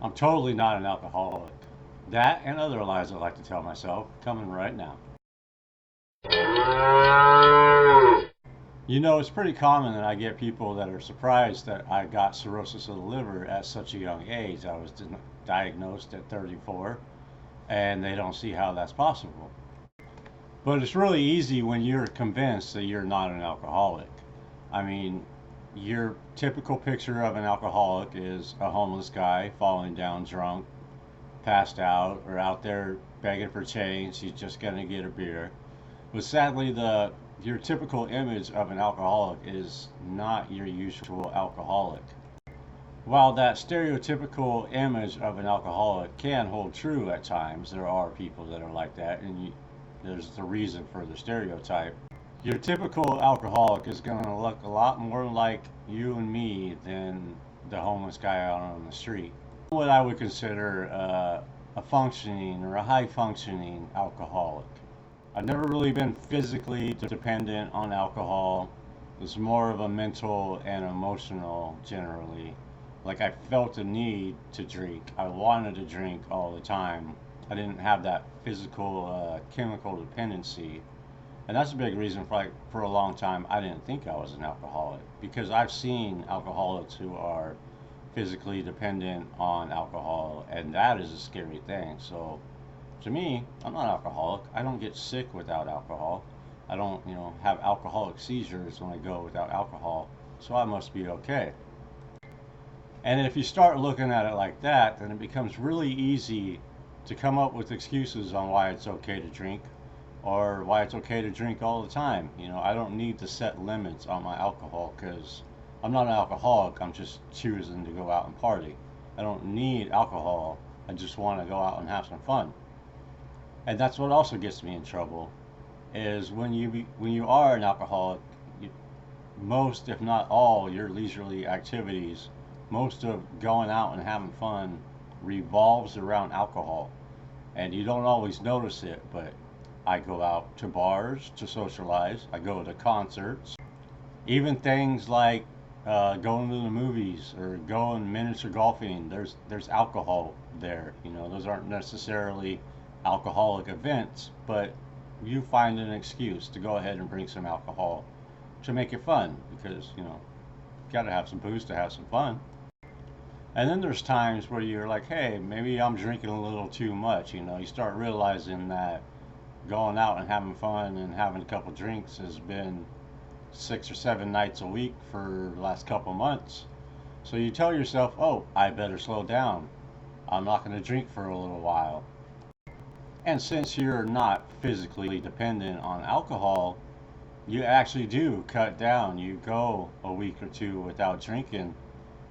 I'm totally not an alcoholic. That and other lies I like to tell myself coming right now. You know, it's pretty common that I get people that are surprised that I got cirrhosis of the liver at such a young age. I was diagnosed at 34, and they don't see how that's possible. But it's really easy when you're convinced that you're not an alcoholic. I mean, your typical picture of an alcoholic is a homeless guy falling down drunk, passed out, or out there begging for change. He's just going to get a beer. But sadly, the your typical image of an alcoholic is not your usual alcoholic. While that stereotypical image of an alcoholic can hold true at times, there are people that are like that, and there's the reason for the stereotype. Your typical alcoholic is going to look a lot more like you and me than the homeless guy out on the street. What I would consider a functioning or a high functioning alcoholic. I've never really been physically dependent on alcohol. It's more of a mental and emotional generally. Like I felt a need to drink. I wanted to drink all the time. I didn't have that physical chemical dependency. And that's a big reason for for a long time I didn't think I was an alcoholic because I've seen alcoholics who are physically dependent on alcohol, and that is a scary thing. So to me, I'm not alcoholic. I don't get sick without alcohol. I don't, have alcoholic seizures when I go without alcohol. So I must be okay. And if you start looking at it like that, then it becomes really easy to come up with excuses on why it's okay to drink or why it's okay to drink all the time. I don't need to set limits on my alcohol because I'm not an alcoholic. I'm just choosing to go out and party. I don't need alcohol. I just want to go out and have some fun. And that's what also gets me in trouble is when you are an alcoholic, you, most, if not all, your leisurely activities, most of going out and having fun revolves around alcohol. And you don't always notice it, but I go out to bars to socialize. I go to concerts, even things like going to the movies or going miniature golfing. There's alcohol there. Those aren't necessarily alcoholic events, but you find an excuse to go ahead and bring some alcohol to make it fun because you got to have some booze to have some fun. And then there's times where you're like, hey, maybe I'm drinking a little too much. You start realizing that going out and having fun and having a couple drinks has been 6 or 7 nights a week for the last couple months. So you tell yourself, oh, I better slow down. I'm not going to drink for a little while. And since you're not physically dependent on alcohol, you actually do cut down. You go a week or two without drinking,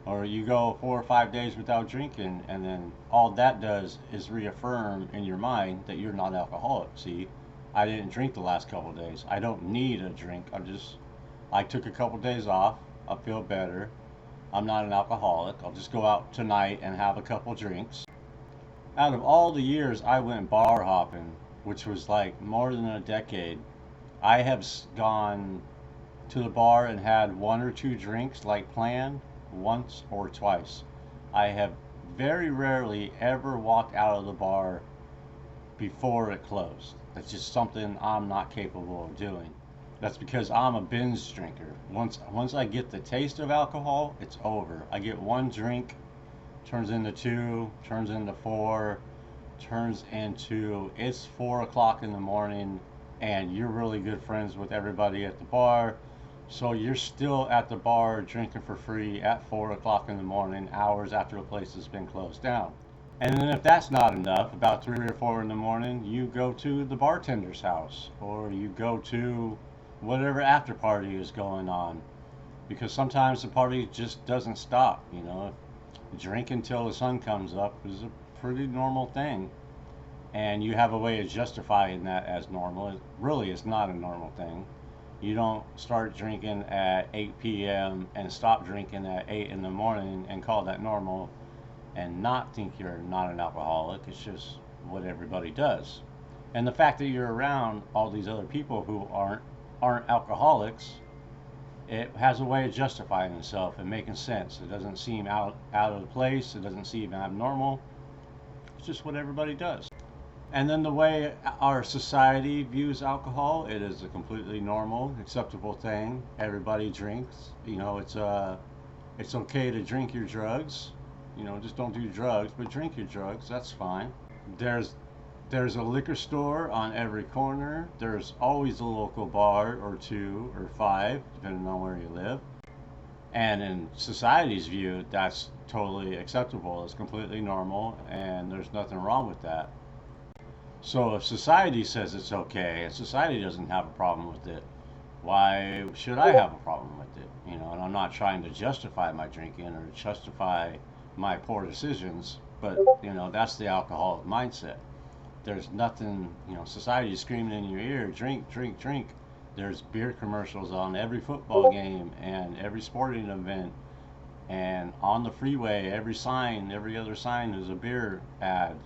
or you go 4 or 5 days without drinking, and then all that does is reaffirm in your mind that you're not alcoholic. See, I didn't drink the last couple of days. I don't need a drink. I took a couple days off. I feel better. I'm not an alcoholic. I'll just go out tonight and have a couple drinks. Out of all the years I went bar hopping, which was like more than a decade, I have gone to the bar and had 1 or 2 drinks like planned once or twice. I have very rarely ever walked out of the bar before it closed. That's just something I'm not capable of doing. That's because I'm a binge drinker. Once I get the taste of alcohol, it's over. I get one drink, turns into two, turns into four, turns into it's 4 o'clock in the morning and you're really good friends with everybody at the bar. So you're still at the bar drinking for free at 4 o'clock in the morning, hours after the place has been closed down. And then if that's not enough, about 3 or 4 in the morning, you go to the bartender's house or you go to whatever after party is going on. Because sometimes the party just doesn't stop. Drink until the sun comes up is a pretty normal thing. And you have a way of justifying that as normal. It really is not a normal thing. You don't start drinking at 8 p.m. and stop drinking at 8 in the morning and call that normal and not think you're not an alcoholic. It's just what everybody does. And the fact that you're around all these other people who aren't alcoholics it has a way of justifying itself and making sense. It doesn't seem out of place. It doesn't seem abnormal. It's just what everybody does. And then the way our society views alcohol, it is a completely normal, acceptable thing. Everybody drinks. It's okay to drink your drugs. Just don't do drugs, but drink your drugs. That's fine. There's there's a liquor store on every corner. There's always a local bar or two or five, depending on where you live. And in society's view, that's totally acceptable. It's completely normal, and there's nothing wrong with that. So if society says it's okay, and society doesn't have a problem with it, why should I have a problem with it? And I'm not trying to justify my drinking or justify my poor decisions, but that's the alcoholic mindset. There's nothing, society is screaming in your ear, drink, drink, drink. There's beer commercials on every football game and every sporting event, and on the freeway, every sign, every other sign is a beer ad.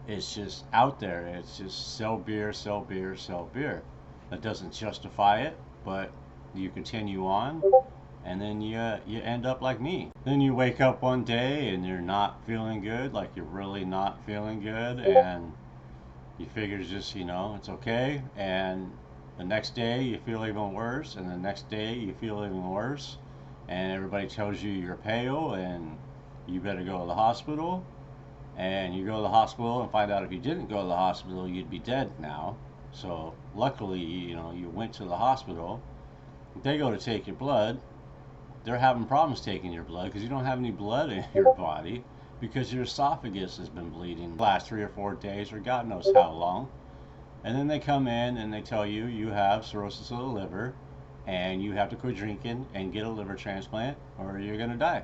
It's just out there. It's just sell beer, sell beer, sell beer. That doesn't justify it, but you continue on, and then you end up like me. Then you wake up one day and you're not feeling good, like you're really not feeling good, and you figure just it's okay. And the next day you feel even worse, and the next day you feel even worse, and everybody tells you you're pale and you better go to the hospital. And you go to the hospital and find out if you didn't go to the hospital, you'd be dead now. So luckily, you went to the hospital. They go to take your blood. They're having problems taking your blood because you don't have any blood in your body, because your esophagus has been bleeding the last 3 or 4 days or God knows how long. And then they come in and they tell you you have cirrhosis of the liver and you have to quit drinking and get a liver transplant or you're going to die.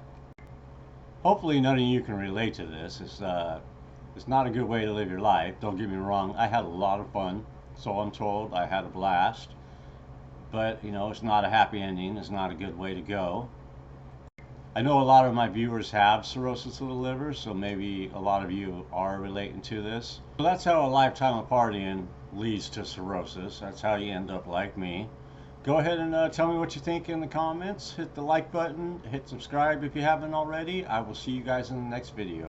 Hopefully none of you can relate to this. It's not a good way to live your life. Don't get me wrong. I had a lot of fun. So I'm told. I had a blast. But, it's not a happy ending. It's not a good way to go. I know a lot of my viewers have cirrhosis of the liver, so maybe a lot of you are relating to this. So that's how a lifetime of partying leads to cirrhosis. That's how you end up like me. Go ahead and tell me what you think in the comments. Hit the like button. Hit subscribe if you haven't already. I will see you guys in the next video.